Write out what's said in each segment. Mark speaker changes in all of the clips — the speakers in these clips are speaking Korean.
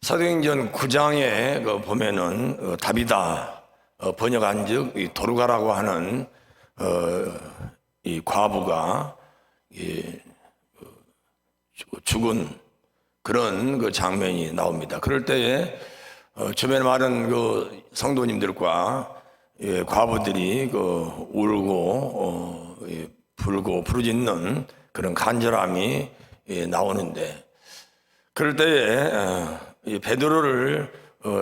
Speaker 1: 사도행전 9장에 보면은 다비다 번역한즉 이 도르가라고 하는 이 과부가 죽은 그런 그 장면이 나옵니다. 그럴 때에 주변에 많은 그 성도님들과 과부들이 울고 불고 부르짖는 그런 간절함이 나오는데, 그럴 때에 베드로를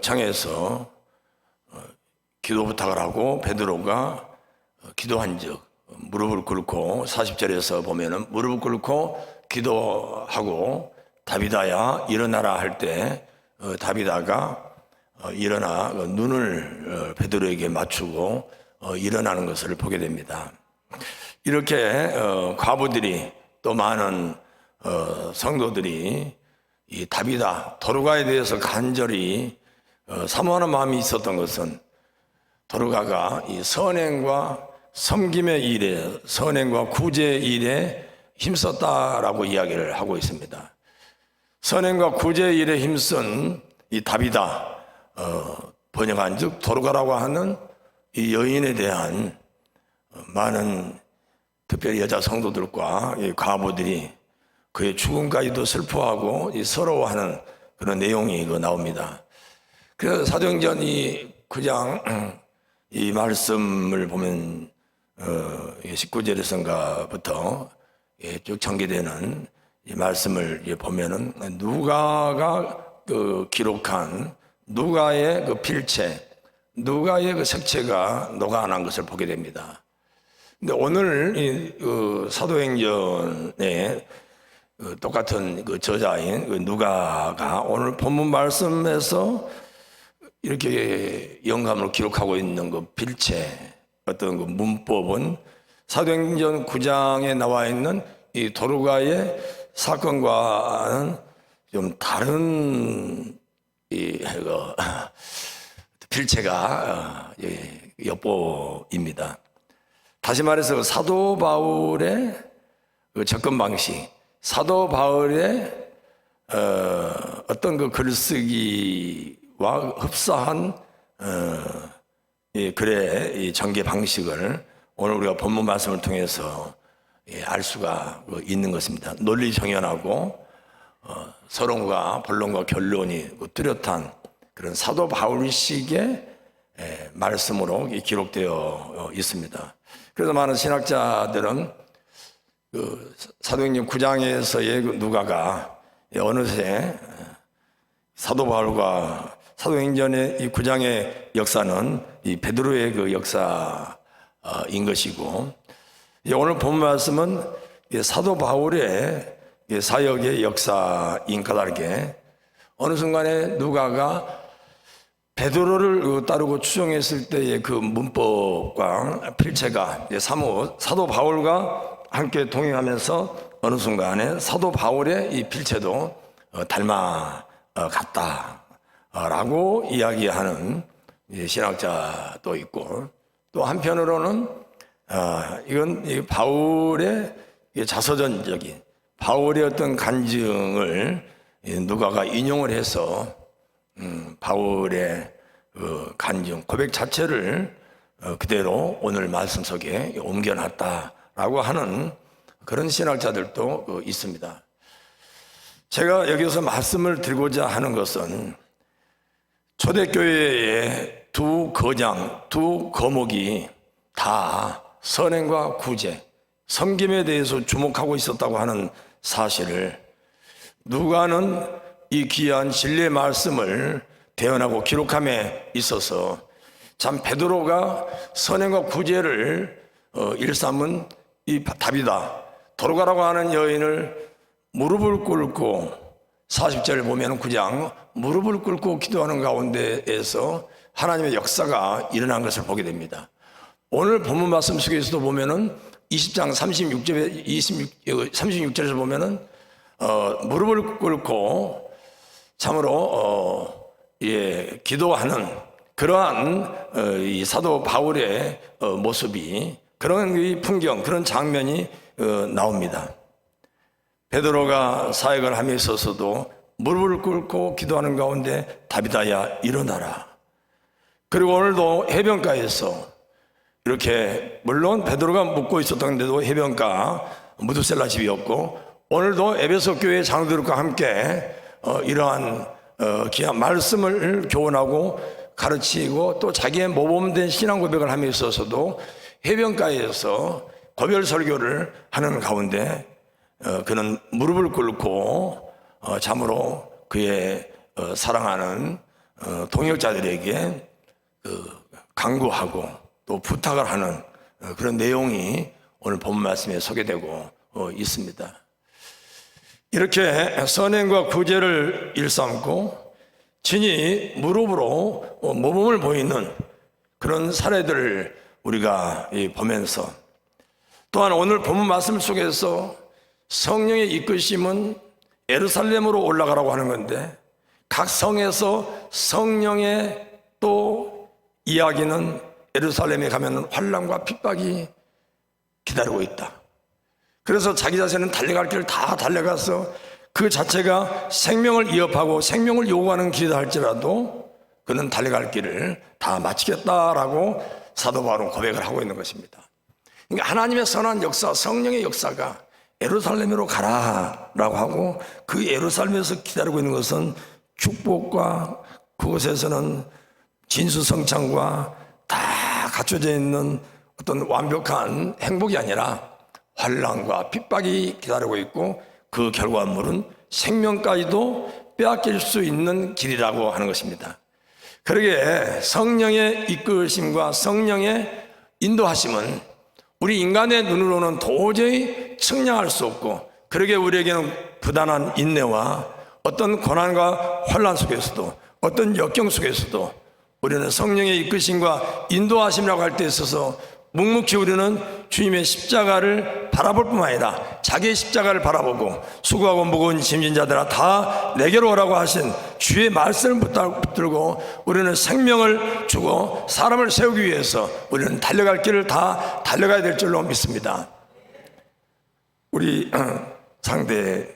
Speaker 1: 청해서 기도 부탁을 하고, 베드로가 기도한즉 무릎을 꿇고, 40절에서 보면은 무릎을 꿇고 기도하고 다비다야 일어나라 할 때 다비다가 일어나 눈을 베드로에게 맞추고 일어나는 것을 보게 됩니다. 이렇게 과부들이 또 많은 성도들이 이 다비다 도르가에 대해서 간절히 사모하는 마음이 있었던 것은, 도르가가 이 선행과 섬김의 일에, 선행과 구제의 일에 힘썼다라고 이야기를 하고 있습니다. 선행과 구제의 일에 힘쓴 이 다비다, 번역한즉 도르가라고 하는 이 여인에 대한 많은 특별히 여자 성도들과 이 과부들이 그의 죽음까지도 슬퍼하고 서러워하는 그런 내용이 나옵니다. 그래서 사도행전 이 9장 이 말씀을 보면 19절에서인가부터 쭉 전개되는 이 말씀을 보면은 누가가 기록한 누가의 그 필체, 누가의 그 색채가 녹아난 것을 보게 됩니다. 근데 오늘 이 사도행전에 똑같은 그 저자인 누가가 오늘 본문 말씀에서 이렇게 영감을 기록하고 있는 그 필체, 어떤 그 문법은 사도행전 9장에 나와 있는 이 도르가의 사건과는 좀 다른 필체가 엿보입니다. 다시 말해서 사도 바울의 그 접근 방식, 사도 바울의 어떤 그 글쓰기와 흡사한 글의 이 전개 방식을 오늘 우리가 본문 말씀을 통해서 알 수가 있는 것입니다. 논리 정연하고 서론과 본론과 결론이 뚜렷한 그런 사도 바울식의 말씀으로 기록되어 있습니다. 그래서 많은 신학자들은 사도행전 9장에서의 누가가 어느새 사도 바울과 사도행전의 이 9장의 역사는 이 베드로의 그 역사인 것이고, 오늘 본 말씀은 사도 바울의 사역의 역사인 까닭에 어느 순간에 누가가 베드로를 따르고 추정했을 때의 그 문법과 필체가 사도 바울과 함께 동행하면서 어느 순간에 사도 바울의 이 필체도 닮아갔다라고 이야기하는 신학자도 있고, 또 한편으로는 이건 바울의 자서전적인 바울의 어떤 간증을 누가가 인용을 해서 바울의 그 간증, 고백 자체를 그대로 오늘 말씀 속에 옮겨놨다라고 하는 그런 신학자들도 있습니다. 제가 여기서 말씀을 드리고자 하는 것은 초대교회의 두 거장, 두 거목이 다 선행과 구제, 섬김에 대해서 주목하고 있었다고 하는 사실을 누가는 이 귀한 진리의 말씀을 대언하고 기록함에 있어서 참 베드로가 선행과 구제를 일삼은 이 다비다 도르가라고 하는 여인을 무릎을 꿇고 40절을 보면 9장 무릎을 꿇고 기도하는 가운데에서 하나님의 역사가 일어난 것을 보게 됩니다. 오늘 본문 말씀 속에서도 보면은 20장 36절에서 보면은 무릎을 꿇고 참으로 기도하는 그러한 이 사도 바울의 모습이, 그런 이 풍경, 그런 장면이 나옵니다. 베드로가 사역을 함에 있어서도 무릎을 꿇고 기도하는 가운데 다비다야 일어나라. 그리고 오늘도 해변가에서 이렇게 물론 베드로가 묵고 있었던데도 해변가 무드셀라 집이었고 오늘도 에베소 교회 장로들과 함께 이러한 귀한 말씀을 교훈하고 가르치고 또 자기의 모범된 신앙 고백을 함에 있어서도 해변가에서 고별 설교를 하는 가운데 그는 무릎을 꿇고 참으로 그의 사랑하는 동역자들에게 강구하고 또 부탁을 하는 그런 내용이 오늘 본 말씀에 소개되고 있습니다. 이렇게 선행과 구제를 일삼고 진히 무릎으로 모범을 보이는 그런 사례들을 우리가 보면서 또한 오늘 본 말씀 속에서 성령의 이끄심은 예루살렘으로 올라가라고 하는 건데 각 성에서 성령의 또 이야기는 예루살렘에 가면 환난과 핍박이 기다리고 있다. 그래서 자기 자신은 달려갈 길을 다 달려가서 그 자체가 생명을 위협하고 생명을 요구하는 길이다 할지라도 그는 달려갈 길을 다 마치겠다라고 사도 바울은 고백을 하고 있는 것입니다. 그러니까 하나님의 선한 역사, 성령의 역사가 예루살렘으로 가라라고 하고 그 예루살렘에서 기다리고 있는 것은 축복과 그곳에서는 진수성찬과 다 갖춰져 있는 어떤 완벽한 행복이 아니라 환난과 핍박이 기다리고 있고 그 결과물은 생명까지도 빼앗길 수 있는 길이라고 하는 것입니다. 그러기에 성령의 이끄심과 성령의 인도하심은 우리 인간의 눈으로는 도저히 측량할 수 없고 그러기에 우리에게는 부단한 인내와 어떤 고난과 환난 속에서도 어떤 역경 속에서도 우리는 성령의 이끄심과 인도하심이라고 할 때 있어서 묵묵히 우리는 주님의 십자가를 바라볼 뿐만 아니라 자기의 십자가를 바라보고 수고하고 무거운 짐진 자들아 다 내게로 오라고 하신 주의 말씀을 붙들고 우리는 생명을 주고 사람을 세우기 위해서 우리는 달려갈 길을 다 달려가야 될 줄로 믿습니다. 우리 상대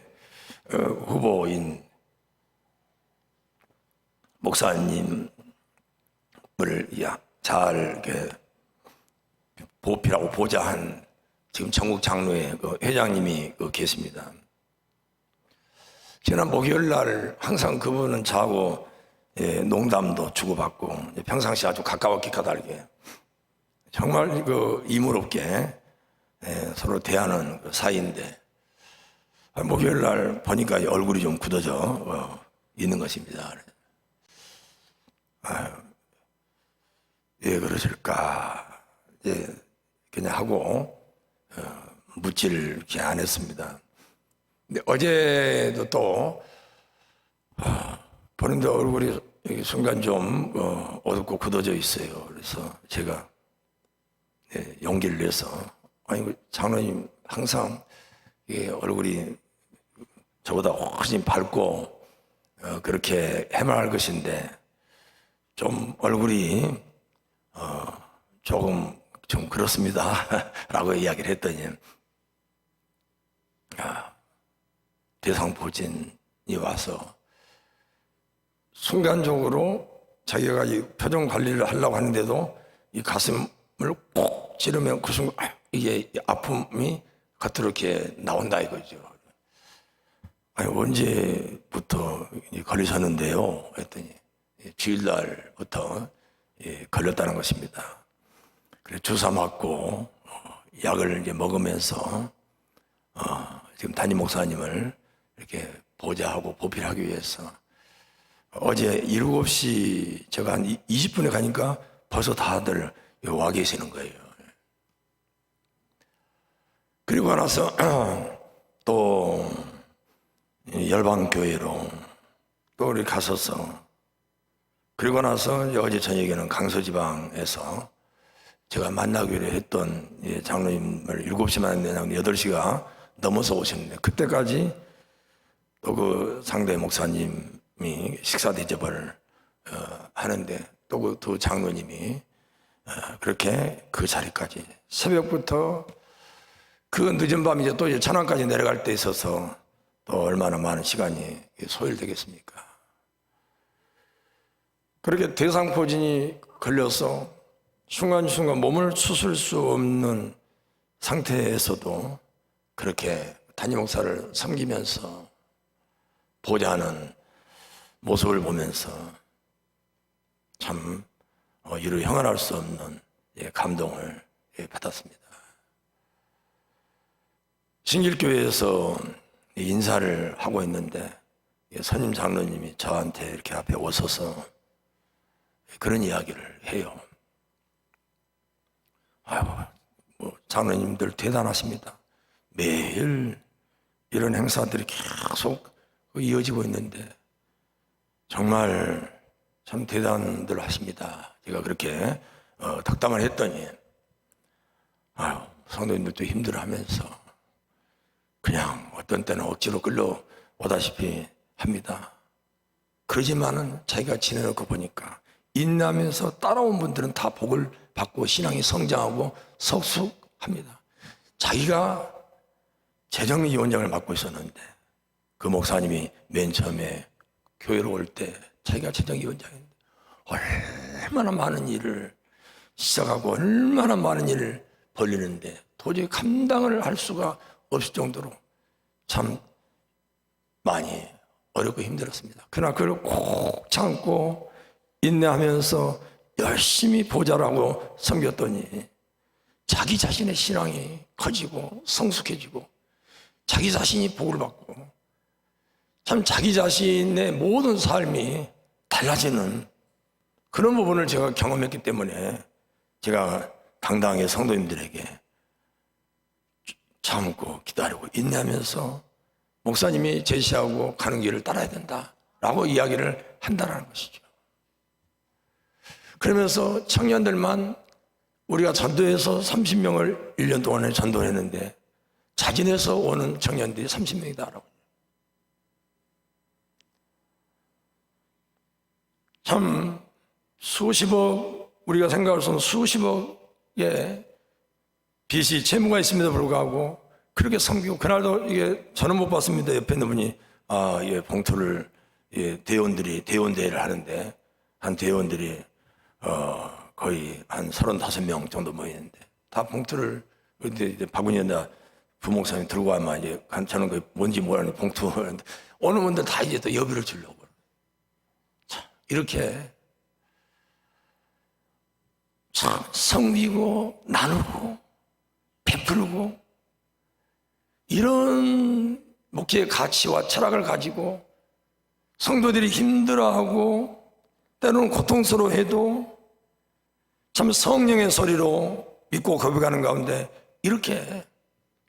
Speaker 1: 후보인 목사님을 잘 이렇게 보필하고 보좌한 지금 전국 장로회 회장님이 계십니다. 지난 목요일 날 항상 그분은 저하고 농담도 주고받고 평상시 아주 가까웠기 까다르게 정말 이물없게 서로 대하는 사이인데 목요일 날 보니까 얼굴이 좀 굳어져 있는 것입니다. 왜 그러실까 그냥 하고 묻지를 이렇게 안 했습니다. 근데 어제도 또 보는데 얼굴이 순간 좀 어둡고 굳어져 있어요. 그래서 제가 용기를 내서 아니 장로님 항상 얼굴이 저보다 훨씬 밝고 그렇게 해맑을 것인데 좀 얼굴이 조금 좀 그렇습니다 라고 이야기를 했더니 대상포진이 와서 순간적으로 자기가 이 표정 관리를 하려고 하는데도 이 가슴을 꼭 찌르면 그 순간 이게 아픔이 겉으로 이렇게 나온다 이거죠. 아니 언제부터 걸리셨는데요? 했더니 주일날부터 걸렸다는 것입니다. 그래 주사 맞고 약을 이제 먹으면서 지금 담임 목사님을 이렇게 보좌하고 보필하기 위해서 어제 7시 제가 한 20분에 가니까 벌써 다들 와 계시는 거예요. 그리고 나서 또 열방교회로 또 우리 갔었어. 그리고 나서 어제 저녁에는 강서지방에서 제가 만나기로 했던 장로님을 7시 만났는데 8시가 넘어서 오셨는데 그때까지 또 그 상대 목사님이 식사 대접을 하는데 또 그 두 장로님이 그렇게 그 자리까지 새벽부터 그 늦은 밤 이제 또 천안까지 내려갈 때 있어서 또 얼마나 많은 시간이 소요되겠습니까? 그렇게 대상포진이 걸려서 순간순간 몸을 추스릴 수 없는 상태에서도 그렇게 담임 목사를 섬기면서 보좌하는 모습을 보면서 참 이루 형언할 수 없는 감동을 받았습니다. 신길교회에서 인사를 하고 있는데 선임 장로님이 저한테 이렇게 앞에 오셔서 그런 이야기를 해요. 아유, 장로님들 대단하십니다. 매일 이런 행사들이 계속 이어지고 있는데 정말 참 대단들 하십니다. 제가 그렇게 덕담을 했더니 아유, 성도님들도 힘들어하면서 그냥 어떤 때는 억지로 끌려오다시피 합니다. 그러지만은 자기가 지내놓고 보니까 인내하면서 따라온 분들은 다 복을 받고 신앙이 성장하고 성숙합니다. 자기가 재정위원장을 맡고 있었는데 그 목사님이 맨 처음에 교회로 올 때 자기가 재정위원장인데 얼마나 많은 일을 시작하고 얼마나 많은 일을 벌리는데 도저히 감당을 할 수가 없을 정도로 참 많이 어렵고 힘들었습니다. 그러나 그걸 꼭 참고 인내하면서 열심히 보좌라고 섬겼더니 자기 자신의 신앙이 커지고 성숙해지고 자기 자신이 복을 받고 참 자기 자신의 모든 삶이 달라지는 그런 부분을 제가 경험했기 때문에 제가 당당하게 성도님들에게 참고 기다리고 인내하면서 목사님이 제시하고 가는 길을 따라야 된다라고 이야기를 한다는 것이죠. 그러면서 청년들만 우리가 전도해서 30명을 1년 동안에 전도했는데 자진해서 오는 청년들이 30명이다라고. 참 수십억, 우리가 생각할 수 없는 수십억의 빚이 채무가 있음에도 불구하고 그렇게 섬기고, 그날도 이게 저는 못 봤습니다. 옆에 있는 분이 예, 봉투를 대원대회를 하는데 한 대원들이 거의 한 35명 정도 모이는데 다 봉투를, 근데 이제 박은현나 부목사님이 들고 와면 이제 저는 그 뭔지 모르는 봉투 어느 분들 다 이제 또 여비를 주려고. 참 이렇게 참 섬기고 나누고 베풀고 이런 목회의 가치와 철학을 가지고 성도들이 힘들어하고 때로는 고통스러워해도 참 성령의 소리로 믿고 거듭가는 가운데 이렇게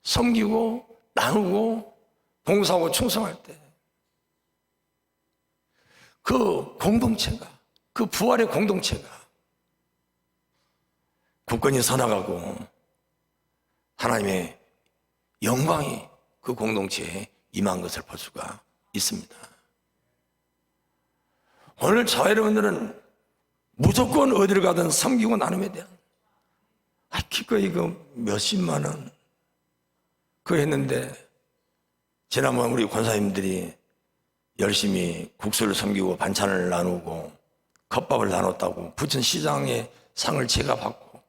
Speaker 1: 섬기고 나누고 봉사하고 충성할 때 그 공동체가, 그 부활의 공동체가 굳건히 서나가고 하나님의 영광이 그 공동체에 임한 것을 볼 수가 있습니다. 오늘 저 여러분들은 무조건 어디를 가든 섬기고 나눔에 대한 기꺼이 그 몇십만 원 그거 했는데, 지난번 우리 권사님들이 열심히 국수를 섬기고 반찬을 나누고 컵밥을 나눴다고 부천시장의 상을 제가 받고,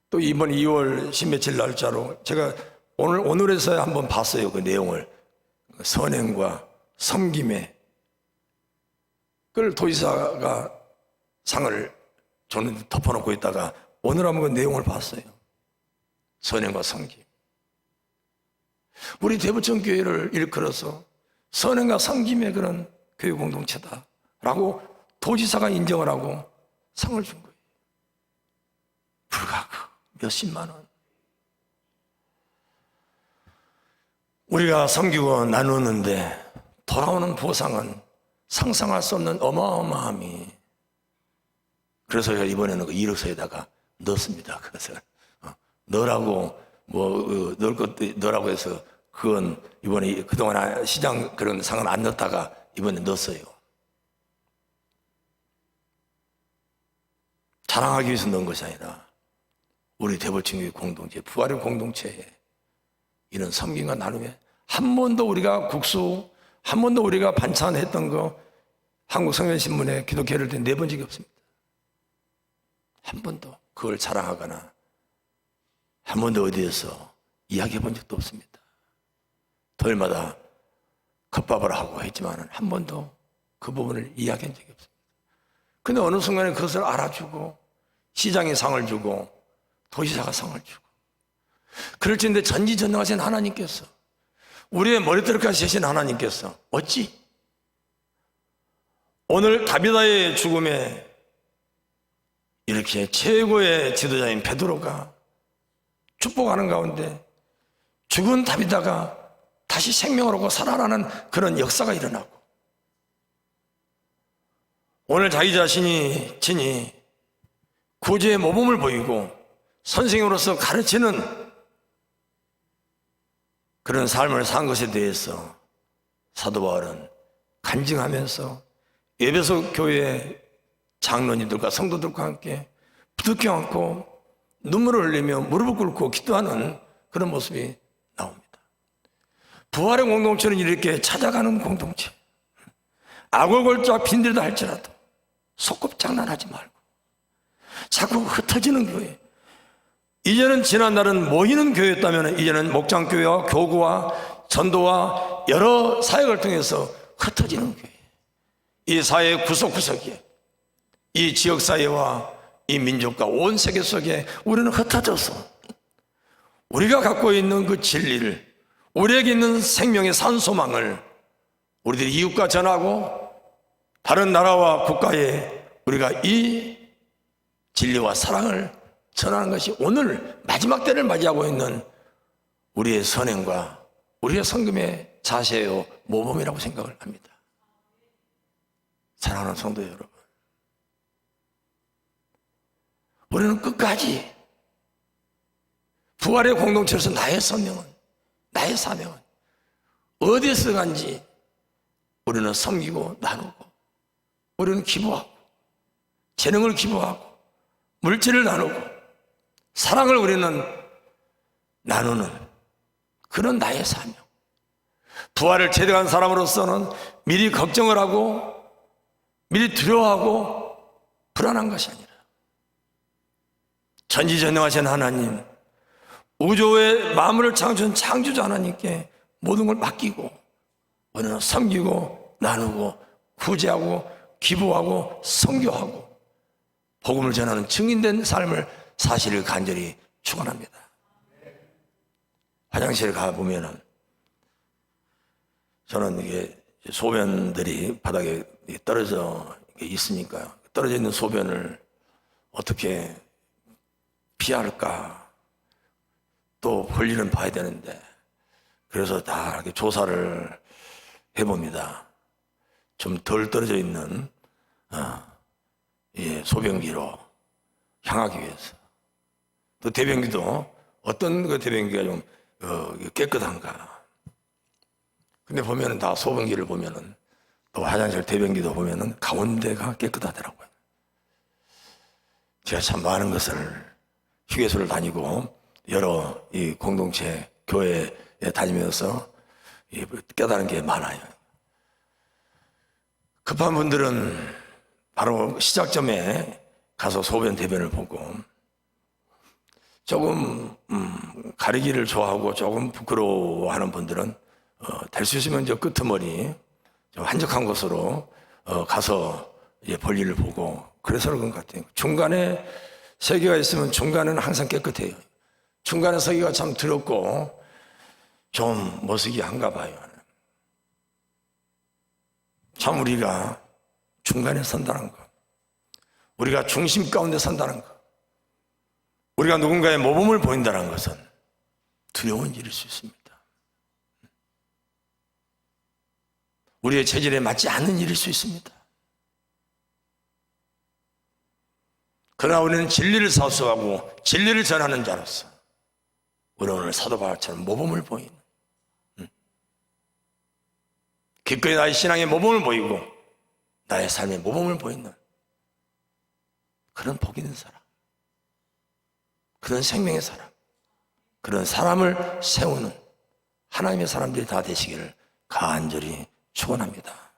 Speaker 1: 또 이번 2월 10며칠 날짜로 제가 오늘에서야 한번 봤어요. 그 내용을. 선행과 섬김에 그걸 도지사가 상을 줬는데 덮어놓고 있다가 오늘 한번 그 내용을 봤어요. 선행과 섬김. 우리 대부천 교회를 일컬어서 선행과 섬김의 그런 교회 공동체다라고 도지사가 인정을 하고 상을 준 거예요. 불과 몇십만 원. 우리가 섬기고 나누는데 돌아오는 보상은 상상할 수 없는 어마어마함이. 그래서 제가 이번에는 그 이력서에다가 넣었습니다. 그래서 너라고 넣을 것도 너라고 해서 그건 이번에 그동안 시장 그런 상은 안 넣었다가 이번에 넣었어요. 자랑하기 위해서 넣은 것이 아니라 우리 대보층교회 공동체, 부활의 공동체에 이런 섬김과 나눔에 한 번도 우리가 국수, 한 번도 우리가 반찬 했던 거 한국성경신문에 기독교를 내본 적이 없습니다. 한 번도 그걸 자랑하거나 한 번도 어디에서 이야기해 본 적도 없습니다. 토요일마다 컵밥을 하고 했지만 한 번도 그 부분을 이야기한 적이 없습니다. 근데 어느 순간에 그것을 알아주고 시장에 상을 주고 도지사가 상을 주고 그럴지인데 전지전능하신 하나님께서 우리의 머리털까지 재신 하나님께서 어찌 오늘 다비다의 죽음에 이렇게 최고의 지도자인 베드로가 축복하는 가운데 죽은 다비다가 다시 생명을 얻고 살아나는 그런 역사가 일어나고 오늘 자기 자신이 친히 구주의 모범을 보이고 선생으로서 가르치는 그런 삶을 산 것에 대해서 사도 바울은 간증하면서 에베소 교회 장로님들과 성도들과 함께 부둥켜 안고 눈물을 흘리며 무릎을 꿇고 기도하는 그런 모습이 나옵니다. 부활의 공동체는 이렇게 찾아가는 공동체, 아골골짝 빈들다 할지라도 소꿉장난하지 말고 자꾸 흩어지는 교회. 이제는 지난날은 모이는 교회였다면 이제는 목장교회와 교구와 전도와 여러 사역을 통해서 흩어지는 교회. 이 사회 구석구석에 이 지역사회와 이 민족과 온 세계 속에 우리는 흩어져서 우리가 갖고 있는 그 진리를, 우리에게 있는 생명의 산소망을 우리들이 이웃과 전하고 다른 나라와 국가에 우리가 이 진리와 사랑을 전하는 것이 오늘 마지막 때를 맞이하고 있는 우리의 선행과 우리의 성금의 자세요 모범이라고 생각을 합니다. 사랑하는 성도 여러분, 우리는 끝까지 부활의 공동체로서 나의 선명은, 나의 사명은 어디에서 간지 우리는 섬기고 나누고 우리는 기부하고 재능을 기부하고 물질을 나누고 사랑을 우리는 나누는 그런 나의 사명. 부활을 제대한 사람으로서는 미리 걱정을 하고 미리 두려워하고 불안한 것이 아니라 전지전능하신 하나님, 우주의 만물을 창조한 창조자 하나님께 모든 걸 맡기고 우리는 섬기고 나누고 구제하고 기부하고 선교하고 복음을 전하는 증인된 삶을 사실을 간절히 축원합니다. 화장실에 가보면은 저는 이게 소변들이 바닥에 떨어져 있으니까요. 떨어져 있는 소변을 어떻게 피할까? 또 볼일은 봐야 되는데 그래서 다 이렇게 조사를 해봅니다. 좀 덜 떨어져 있는 소변기로 향하기 위해서. 또 대변기도 어떤 그 대변기가 좀 깨끗한가. 근데 보면은 다 소변기를 보면은 또 화장실 대변기도 보면은 가운데가 깨끗하더라고요. 제가 참 많은 것을 휴게소를 다니고 여러 이 공동체 교회에 다니면서 깨달은 게 많아요. 급한 분들은 바로 시작점에 가서 소변 대변을 보고 조금 가리기를 좋아하고 조금 부끄러워하는 분들은 될 수 있으면 저 끄트머리 좀 한적한 곳으로 가서 볼일을 보고 그래서 그런 것 같아요. 중간에 세계가 있으면 중간은 항상 깨끗해요. 중간에 서기가 참 더럽고 좀 머쓱이한가 봐요. 참 우리가 중간에 선다는 것, 우리가 중심 가운데 선다는 것, 우리가 누군가의 모범을 보인다는 것은 두려운 일일 수 있습니다. 우리의 체질에 맞지 않는 일일 수 있습니다. 그러나 우리는 진리를 사수하고 진리를 전하는 자로서 우리 오늘 사도 바울처럼 모범을 보이는, 기꺼이 나의 신앙의 모범을 보이고 나의 삶의 모범을 보이는 그런 복 있는 사람, 그런 생명의 사람, 그런 사람을 세우는 하나님의 사람들이 다 되시기를 간절히 축원합니다.